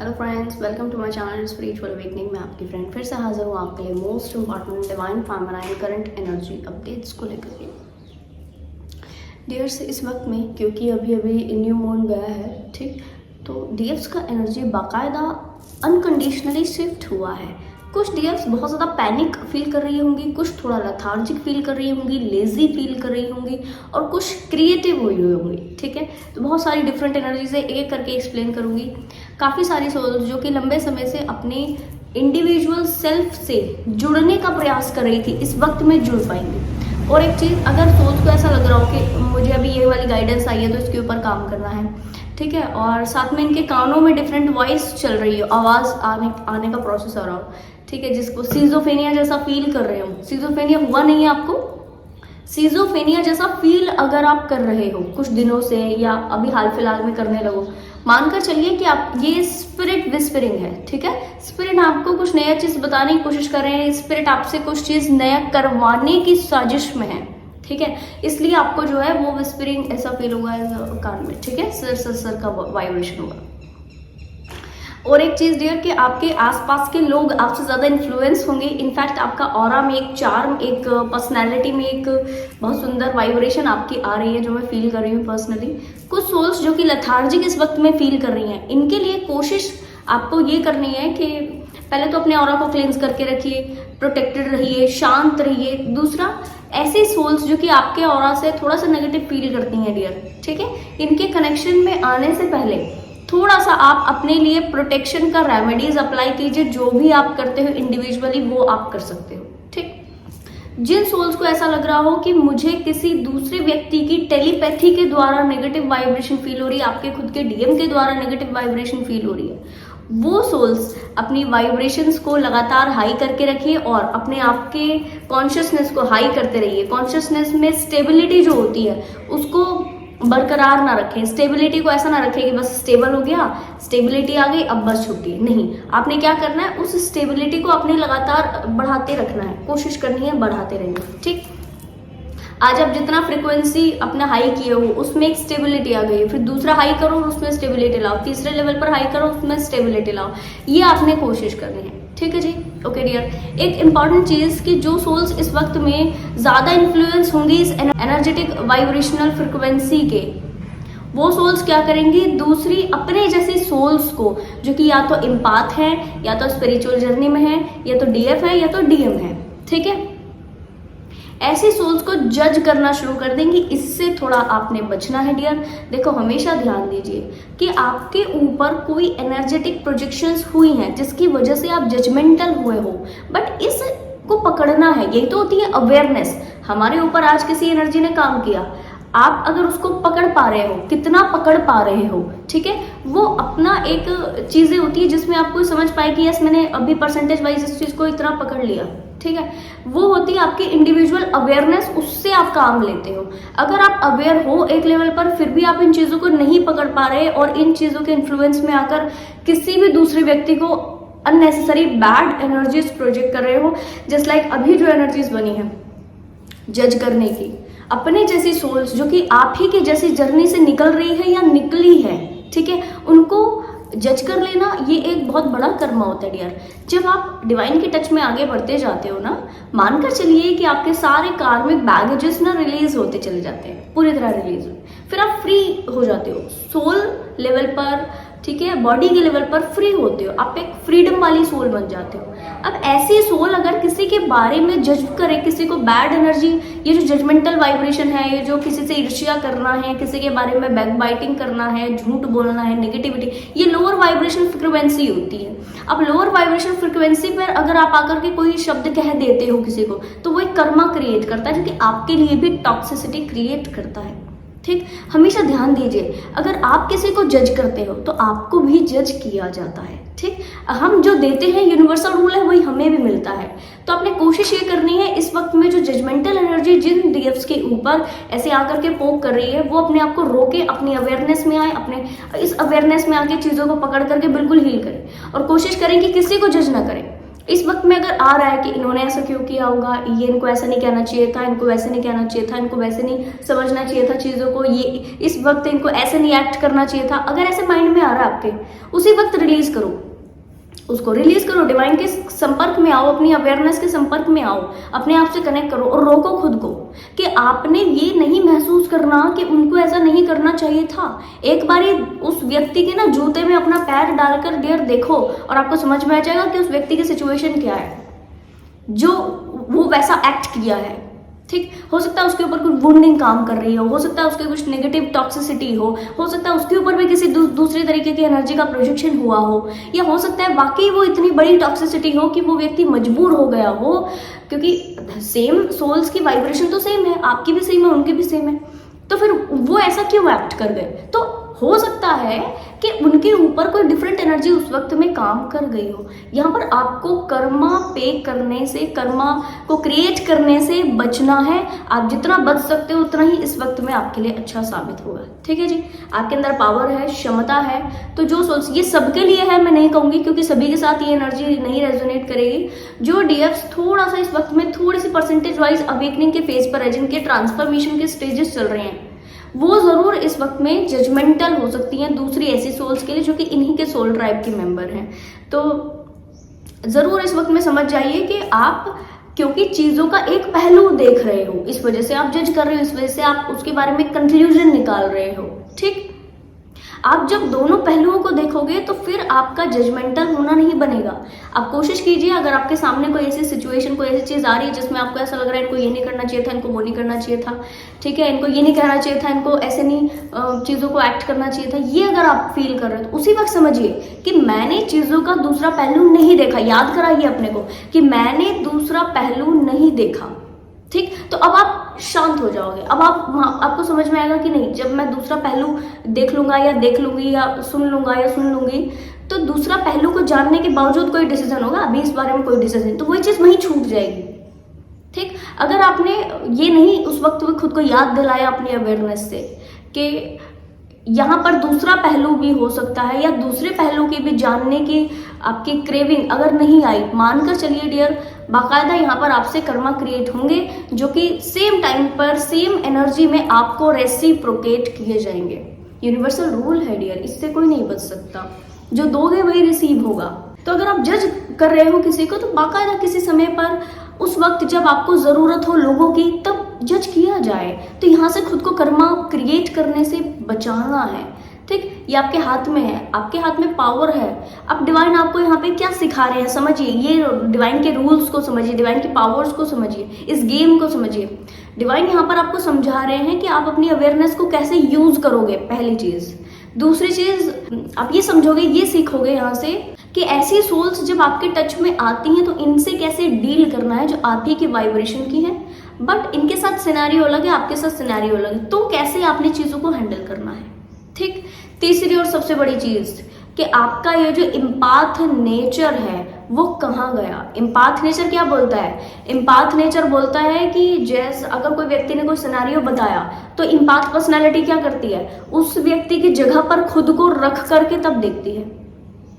Hello friends, welcome to my channel spiritual awakening. मैं आपकी friend फिर से हाजिर हूँ आपके लिए most important divine feminine current energy updates को लेकर के। डियर्स, इस वक्त में क्योंकि अभी अभी न्यू मून गया है, ठीक, तो डियर्स का एनर्जी बाकायदा अनकंडीशनली शिफ्ट हुआ है। कुछ डियर्स बहुत ज़्यादा पैनिक फील कर रही होंगी, कुछ थोड़ा लेथार्जिक फील कर रही होंगी, लेजी फील कर रही होंगी और कुछ क्रिएटिव हुई होंगी। ठीक है, तो बहुत सारी डिफरेंट एनर्जीज है, एक एक करके एक्सप्लेन करूंगी। काफ़ी सारी सोल्स जो कि लंबे समय से अपने इंडिविजुअल सेल्फ से जुड़ने का प्रयास कर रही थी, इस वक्त में जुड़ पाएंगी। और एक चीज़, अगर सोल्स को ऐसा लग रहा हो कि मुझे अभी ये वाली गाइडेंस आई है तो इसके ऊपर काम करना है, ठीक है, और साथ में इनके कानों में डिफरेंट वॉइस चल रही हो, आवाज़ आने का प्रोसेस हो रहा हो, ठीक है, जिसको सीजोफेनिया जैसा फील कर रहे हो। सीजोफेनिया हुआ नहीं है आपको? सीजोफेनिया जैसा फील अगर आप कर रहे हो कुछ दिनों से या अभी हाल फिलहाल में करने लगो, मानकर चलिए कि आप ये स्पिरिट विस्परिंग है। ठीक है, स्पिरिट आपको कुछ नया चीज बताने की कोशिश कर रहे हैं, स्पिरिट आपसे कुछ चीज नया करवाने की साजिश में है। ठीक है, इसलिए आपको जो है वो विस्परिंग ऐसा फील होगा कान में। ठीक है, सर का वाइब्रेशन होगा। और एक चीज डियर कि आपके आसपास के लोग आपसे ज्यादा इन्फ्लुएंस होंगे। इनफैक्ट आपका ऑरा में एक चार्म, एक पर्सनैलिटी में एक बहुत सुंदर वाइब्रेशन आपकी आ रही है, जो मैं फील कर रही हूँ पर्सनली। कुछ सोल्स जो कि लेथार्जिक इस वक्त में फील कर रही हैं, इनके लिए कोशिश आपको ये करनी है कि पहले तो अपने ऑरा को क्लेंस करके रखिए, प्रोटेक्टेड रहिए, शांत रहिए। दूसरा, ऐसे सोल्स जो कि आपके ऑरा से थोड़ा सा नेगेटिव फील करती हैं डियर, ठीक है, इनके कनेक्शन में आने से पहले थोड़ा सा आप अपने लिए प्रोटेक्शन का रेमेडीज अप्लाई कीजिए। जो भी आप करते हो इंडिविजुअली वो आप कर सकते हो। ठीक, जिन सोल्स को ऐसा लग रहा हो कि मुझे किसी दूसरे व्यक्ति की टेलीपैथी के द्वारा नेगेटिव वाइब्रेशन फील हो रही है, आपके खुद के डीएम के द्वारा नेगेटिव वाइब्रेशन फील हो रही है, वो सोल्स अपनी वाइब्रेशंस को लगातार हाई करके रखिए और अपने आप के कॉन्शियसनेस को हाई करते रहिए। कॉन्शियसनेस में स्टेबिलिटी जो होती है उसको बरकरार ना रखें। स्टेबिलिटी को ऐसा ना रखें कि बस स्टेबल हो गया, स्टेबिलिटी आ गई, अब बस छुट्टी नहीं। आपने क्या करना है, उस स्टेबिलिटी को अपने लगातार बढ़ाते रखना है, कोशिश करनी है बढ़ाते रहना। ठीक, आज आप जितना फ्रिक्वेंसी अपना हाई किए हो उसमें एक स्टेबिलिटी आ गई, फिर दूसरा हाई करो उसमें स्टेबिलिटी लाओ, तीसरे लेवल पर हाई करो उसमें स्टेबिलिटी लाओ, ये आपने कोशिश करनी है। ठीक है जी, ओके डियर। एक इंपॉर्टेंट चीज कि जो सोल्स इस वक्त में ज्यादा इन्फ्लुएंस होंगी इस एनर्जेटिक वाइब्रेशनल फ्रिक्वेंसी के, वो सोल्स क्या करेंगी, दूसरी अपने जैसी सोल्स को जो कि या तो इम्पाथ है, या तो स्पिरिचुअल जर्नी में है, या तो डीएफ है, या तो डीएम है, ठीक है, ऐसे सोल्स को जज करना शुरू कर देंगी। इससे थोड़ा आपने बचना है डियर। देखो, हमेशा ध्यान दीजिए कि आपके ऊपर कोई एनर्जेटिक प्रोजेक्शंस हुई हैं जिसकी वजह से आप जजमेंटल हुए हो, बट इसको पकड़ना है। यही तो होती है अवेयरनेस। हमारे ऊपर आज किसी एनर्जी ने काम किया, आप अगर उसको पकड़ पा रहे हो, कितना पकड़ पा रहे हो, ठीक है, वो अपना एक चीजें होती है जिसमें आपको समझ पाए कि यस मैंने अभी परसेंटेज वाइज इस चीज को इतना पकड़ लिया, ठीक है, वो होती है आपकी इंडिविजुअल अवेयरनेस। उससे आप काम लेते हो। अगर आप अवेयर हो एक लेवल पर, फिर भी आप इन चीजों को नहीं पकड़ पा रहे और इन चीजों के इन्फ्लुएंस में आकर किसी भी दूसरे व्यक्ति को अननेसेसरी बैड एनर्जीज प्रोजेक्ट कर रहे हो, जस्ट लाइक अभी जो एनर्जीज बनी है जज करने की, अपने जैसी सोल्स जो कि आप ही की जैसी जर्नी से निकल रही है या निकली है, ठीक है, उनको जज कर लेना, ये एक बहुत बड़ा कर्मा होता है डियर। जब आप डिवाइन के टच में आगे बढ़ते जाते हो ना, मानकर चलिए कि आपके सारे कार्मिक बैगेजेस ना रिलीज होते चले जाते हैं, पूरी तरह रिलीज, फिर आप फ्री हो जाते हो सोल लेवल पर, ठीक है, बॉडी के लेवल पर फ्री होते हो, आप एक फ्रीडम वाली सोल बन जाते हो। अब ऐसी सोल अगर किसी के बारे में जज करे, किसी को बैड एनर्जी, ये जो जजमेंटल वाइब्रेशन है, ये जो किसी से ईर्ष्या करना है, किसी के बारे में बैकबाइटिंग करना है, झूठ बोलना है, नेगेटिविटी, ये लोअर वाइब्रेशन फ्रिक्वेंसी होती है। अब लोअर वाइब्रेशन फ्रिक्वेंसी पर अगर आप आकर के कोई शब्द कह देते हो किसी को, तो वो एक कर्मा क्रिएट करता है जो कि आपके लिए भी टॉक्सिसिटी क्रिएट करता है। ठीक, हमेशा ध्यान दीजिए, अगर आप किसी को जज करते हो तो आपको भी जज किया जाता है। ठीक, हम जो देते हैं यूनिवर्सल रूल है वही हमें भी मिलता है। तो आपने कोशिश ये करनी है इस वक्त में जो जजमेंटल एनर्जी जिन डीएफ्स के ऊपर ऐसे आकर के पोक कर रही है, वो अपने आप को रोके, अपनी अवेयरनेस में आए, अपने इस अवेयरनेस में आके चीजों को पकड़ करके बिल्कुल हील करें और कोशिश करें कि किसी को जज ना करें। इस वक्त में अगर आ रहा है कि इन्होंने ऐसा क्यों किया होगा, ये इनको ऐसा नहीं कहना चाहिए था, इनको वैसे नहीं कहना चाहिए था, इनको वैसे नहीं समझना चाहिए था चीज़ों को, ये इस वक्त इनको ऐसे नहीं एक्ट करना चाहिए था, अगर ऐसे माइंड में आ रहा है आपके, उसी वक्त रिलीज करो, उसको रिलीज करो, डिवाइन के संपर्क में आओ, अपनी अवेयरनेस के संपर्क में आओ, अपने आप से कनेक्ट करो और रोको खुद को कि आपने ये नहीं महसूस करना कि उनको ऐसा नहीं करना चाहिए था। एक बारी उस व्यक्ति के ना जूते में अपना पैर डालकर डियर देखो और आपको समझ में आ जाएगा कि उस व्यक्ति की सिचुएशन क्या है जो वो वैसा एक्ट किया है। ठीक, हो सकता है उसके ऊपर कुछ वुंडिंग काम कर रही हो सकता है उसके कुछ नेगेटिव टॉक्सिसिटी हो सकता है उसके ऊपर भी किसी दूसरे तरीके की एनर्जी का प्रोजेक्शन हुआ हो, या हो सकता है वाकई वो इतनी बड़ी टॉक्सिसिटी हो कि वो व्यक्ति मजबूर हो गया हो, क्योंकि सेम सोल्स की वाइब्रेशन तो सेम है, आपकी भी सेम है, उनकी भी सेम है, तो फिर वो ऐसा क्यों एक्ट कर गए। तो हो सकता है कि उनके ऊपर कोई डिफरेंट एनर्जी उस वक्त में काम कर गई हो। यहाँ पर आपको कर्मा पे करने से, कर्मा को क्रिएट करने से बचना है। आप जितना बच सकते हो उतना ही इस वक्त में आपके लिए अच्छा साबित होगा। ठीक है जी, आपके अंदर पावर है, क्षमता है, तो जो सोल्स, ये सबके लिए है मैं नहीं कहूँगी क्योंकि सभी के साथ ये एनर्जी नहीं रेजोनेट करेगी। जो डीएफ्स थोड़ा सा इस वक्त में थोड़ी सी परसेंटेज वाइज अवेकनिंग के फेज पर है, जिनके ट्रांसफॉर्मेशन के स्टेजेस चल रहे हैं, वो जरूर इस वक्त में जजमेंटल हो सकती हैं दूसरी ऐसी सोल्स के लिए जो कि इन्हीं के सोल ट्राइब के मेंबर हैं। तो जरूर इस वक्त में समझ जाइए कि आप क्योंकि चीजों का एक पहलू देख रहे हो, इस वजह से आप जज कर रहे हो, इस वजह से आप उसके बारे में कंक्लूजन निकाल रहे हो। ठीक, आप जब दोनों पहलुओं को देखोगे तो फिर आपका जजमेंटल होना नहीं बनेगा। आप कोशिश कीजिए, अगर आपके सामने कोई ऐसी सिचुएशन, कोई ऐसी चीज आ रही है जिसमें आपको ऐसा लग रहा है इनको ये नहीं करना चाहिए था, इनको वो नहीं करना चाहिए था, ठीक है, इनको ये नहीं कहना चाहिए था, इनको ऐसे नहीं चीजों को एक्ट करना चाहिए था, ये अगर आप फील कर रहे हो तो उसी वक्त समझिए कि मैंने चीजों का दूसरा पहलू नहीं देखा। याद कराइए अपने को कि मैंने दूसरा पहलू नहीं देखा। ठीक, तो अब आप शांत हो जाओगे। अब आपको समझ में आएगा कि नहीं, जब मैं दूसरा पहलू देख लूंगा या देख लूंगी या सुन लूंगा या सुन लूंगी, तो दूसरा पहलू को जानने के बावजूद कोई डिसीजन होगा, अभी इस बारे में कोई डिसीजन, तो वही चीज वहीं छूट जाएगी। ठीक, अगर आपने ये नहीं उस वक्त में खुद को याद दिलाया अपनी अवेयरनेस से कि यहाँ पर दूसरा पहलू भी हो सकता है, या दूसरे पहलू की भी जानने की आपकी क्रेविंग अगर नहीं आई, मानकर चलिए डियर, बाकायदा यहाँ पर आपसे कर्मा क्रिएट होंगे जो कि सेम टाइम पर सेम एनर्जी में आपको रेसिप्रोकेट किए जाएंगे। यूनिवर्सल रूल है डियर, इससे कोई नहीं बच सकता। जो दोगे वही रिसीव होगा। तो अगर आप जज कर रहे हो किसी को, तो बाकायदा किसी समय पर उस वक्त जब आपको जरूरत हो लोगों की, तब जज किया जाए। तो यहाँ से खुद को कर्मा क्रिएट करने से बचाना है। ठीक, ये आपके हाथ में है, आपके हाथ में पावर है। अब डिवाइन आपको यहाँ पे क्या सिखा रहे हैं समझिए, ये डिवाइन के रूल्स को समझिए, डिवाइन की पावर्स को समझिए, इस गेम को समझिए। डिवाइन यहाँ पर आपको समझा रहे हैं कि आप अपनी अवेयरनेस को कैसे यूज करोगे, पहली चीज। दूसरी चीज आप ये समझोगे, ये सीखोगे यहाँ से कि ऐसी सोल्स जब आपके टच में आती हैं तो इनसे कैसे डील करना है जो आप ही की वाइब्रेशन की है, बट इनके साथ सिनेरियो अलग है, आपके साथ सिनेरियो अलग है, तो कैसे आपने चीजों को हैंडल करना है। ठीक, तीसरी और सबसे बड़ी चीज कि आपका ये जो इम्पाथ नेचर है वो कहाँ गया। इम्पाथ नेचर क्या बोलता है? इम्पाथ नेचर बोलता है कि जैसे अगर कोई व्यक्ति ने कोई सिनेरियो बताया तो इम्पाथ पर्सनालिटी क्या करती है, उस व्यक्ति की जगह पर खुद को रख करके तब देखती है।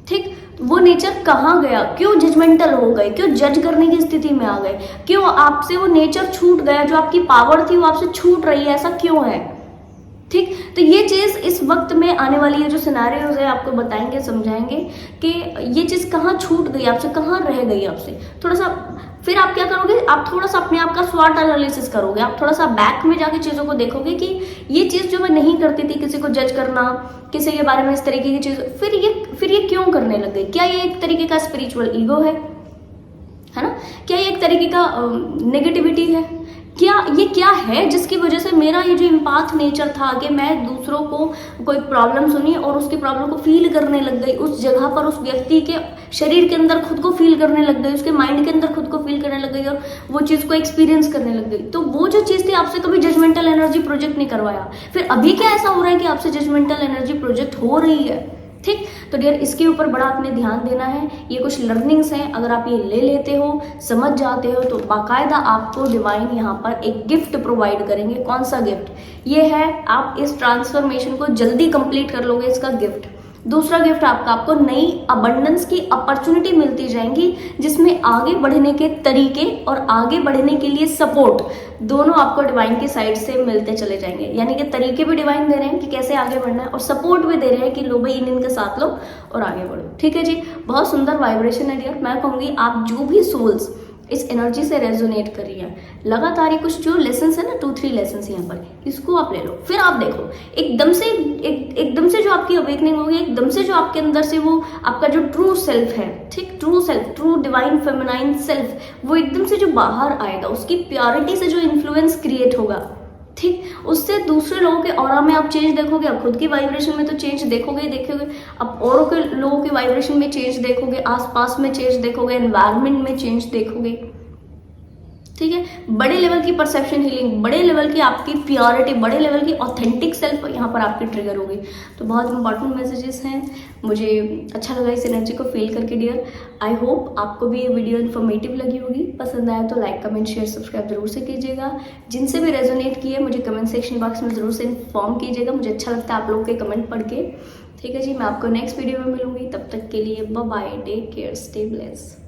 ठीक, वो नेचर कहाँ गया? क्यों जजमेंटल हो गए? क्यों जज करने की स्थिति में आ गए? क्यों आपसे वो नेचर छूट गया? जो आपकी पावर थी वो आपसे छूट रही है, ऐसा क्यों है? ठीक, तो ये चीज इस वक्त में आने वाली ये जो सिनेरियोज है आपको बताएंगे, समझाएंगे कि ये चीज कहाँ छूट गई आपसे, कहाँ रह गई आपसे। थोड़ा सा फिर आप क्या करोगे, आप थोड़ा सा अपने आप का स्वॉट एनालिसिस करोगे, आप थोड़ा सा बैक में जाके चीजों को देखोगे कि ये चीज जो मैं नहीं करती थी, किसी को जज करना, किसी के बारे में इस तरीके की चीज, फिर ये क्यों करने लग गई? क्या ये एक तरीके का स्पिरिचुअल ईगो है ना? क्या ये एक तरीके का नेगेटिविटी है? क्या है जिसकी वजह से मेरा ये जो इम्पाथ नेचर था कि मैं दूसरों को कोई प्रॉब्लम सुनी और उसकी प्रॉब्लम को फील करने लग गई, उस जगह पर उस व्यक्ति के शरीर के अंदर खुद को फील करने लग गई, उसके माइंड के अंदर खुद को फील करने लग गई और वो चीज़ को एक्सपीरियंस करने लग गई। तो वो जो चीज़ थी आपसे कभी जजमेंटल एनर्जी प्रोजेक्ट नहीं करवाया, फिर अभी क्या ऐसा हो रहा है कि आपसे जजमेंटल एनर्जी प्रोजेक्ट हो रही है। ठीक, तो डियर इसके ऊपर बड़ा आपने ध्यान देना है। ये कुछ लर्निंग्स हैं, अगर आप ये ले लेते हो, समझ जाते हो, तो बाकायदा आपको डिवाइन यहाँ पर एक गिफ्ट प्रोवाइड करेंगे। कौन सा गिफ्ट? ये है आप इस ट्रांसफॉर्मेशन को जल्दी कंप्लीट कर लोगे, इसका गिफ्ट। दूसरा गिफ्ट आपको नई अबंडेंस की अपॉर्चुनिटी मिलती जाएंगी, जिसमें आगे बढ़ने के तरीके और आगे बढ़ने के लिए सपोर्ट दोनों आपको डिवाइन की साइड से मिलते चले जाएंगे। यानी कि तरीके भी डिवाइन दे रहे हैं कि कैसे आगे बढ़ना है, और सपोर्ट भी दे रहे हैं कि लो भाई इनके साथ लो और आगे बढ़ो। ठीक है जी, बहुत सुंदर वाइब्रेशन है डियर। मैं कहूँगी आप जो भी सोल्स इस एनर्जी से रेजोनेट कर रही है, लगातार ये कुछ जो लेसन्स है ना, 2-3 लेसन्स यहाँ पर, इसको आप ले लो। फिर आप देखो एकदम से जो आपकी अवेकनिंग होगी, एकदम से जो आपके अंदर से वो आपका जो ट्रू सेल्फ है, ठीक, true self, true divine feminine self, वो एकदम से जो बाहर आएगा, उसकी प्योरिटी से जो इन्फ्लुएंस क्रिएट होगा, ठीक, उससे दूसरे लोगों के ऑरा में आप चेंज देखोगे, आप खुद की वाइब्रेशन में तो चेंज देखोगे ही देखोगे, आप औरों के लोगों की वाइब्रेशन में चेंज देखोगे, आसपास में चेंज देखोगे, एनवायरनमेंट में चेंज देखोगे। ठीक है, बड़े लेवल की परसेप्शन हीलिंग, बड़े लेवल की आपकी प्योरिटी, बड़े लेवल की ऑथेंटिक सेल्फ यहाँ पर आपकी ट्रिगर होगी। तो बहुत इंपॉर्टेंट मैसेजेस हैं, मुझे अच्छा लगा इस एनर्जी को फील करके डियर। आई होप आपको भी ये वीडियो इन्फॉर्मेटिव लगी होगी। पसंद आया तो लाइक, कमेंट, शेयर, सब्सक्राइब जरूर से कीजिएगा। जिनसे भी रेजोनेट किए मुझे कमेंट सेक्शन बॉक्स में जरूर से इन्फॉर्म कीजिएगा, मुझे अच्छा लगता है आप लोगों के कमेंट पढ़ के। ठीक है जी, मैं आपको नेक्स्ट वीडियो में मिलूंगी, तब तक के लिए bye bye, take care, stay blessed.